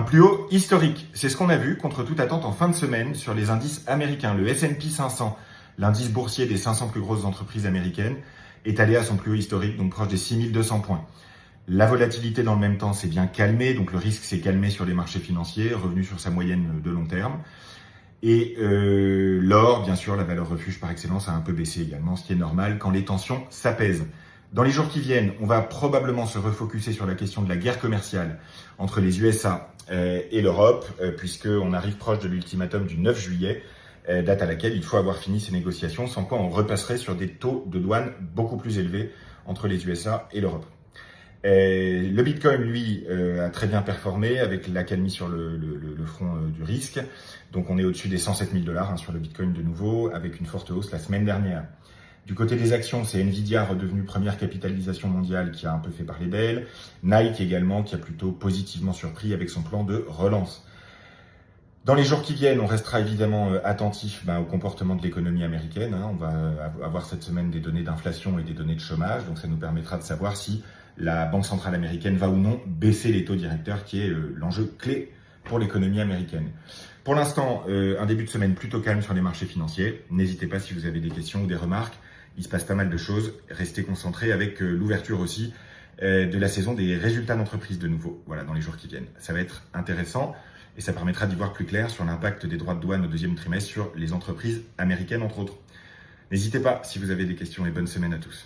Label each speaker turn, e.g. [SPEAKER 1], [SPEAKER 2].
[SPEAKER 1] plus haut historique. C'est ce qu'on a vu contre toute attente en fin de semaine sur les indices américains. Le S&P 500, l'indice boursier des 500 plus grosses entreprises américaines, est allé à son plus haut historique, donc proche des 6200 points. La volatilité dans le même temps s'est bien calmée, donc le risque s'est calmé sur les marchés financiers, revenu sur sa moyenne de long terme. Et l'or, bien sûr, la valeur refuge par excellence, a un peu baissé également, ce qui est normal quand les tensions s'apaisent. Dans les jours qui viennent, on va probablement se refocuser sur la question de la guerre commerciale entre les USA et l'Europe, puisqu'on arrive proche de l'ultimatum du 9 juillet, date à laquelle il faut avoir fini ces négociations, sans quoi on repasserait sur des taux de douane beaucoup plus élevés entre les USA et l'Europe. Le Bitcoin, lui, a très bien performé avec l'accalmie sur le front du risque. Donc on est au-dessus des 107 000 $ sur le Bitcoin de nouveau, avec une forte hausse la semaine dernière. Du côté des actions, c'est Nvidia redevenu première capitalisation mondiale qui a un peu fait parler d'elle. Nike également qui a plutôt positivement surpris avec son plan de relance. Dans les jours qui viennent, on restera évidemment attentif au comportement de l'économie américaine. On va avoir cette semaine des données d'inflation et des données de chômage, donc ça nous permettra de savoir si la Banque centrale américaine va ou non baisser les taux directeurs, qui est l'enjeu clé pour l'économie américaine. Pour l'instant, un début de semaine plutôt calme sur les marchés financiers. N'hésitez pas si vous avez des questions ou des remarques. Il se passe pas mal de choses. Restez concentrés avec l'ouverture aussi de la saison des résultats d'entreprise de nouveau, voilà, dans les jours qui viennent. Ça va être intéressant et ça permettra d'y voir plus clair sur l'impact des droits de douane au deuxième trimestre sur les entreprises américaines, entre autres. N'hésitez pas si vous avez des questions et bonne semaine à tous.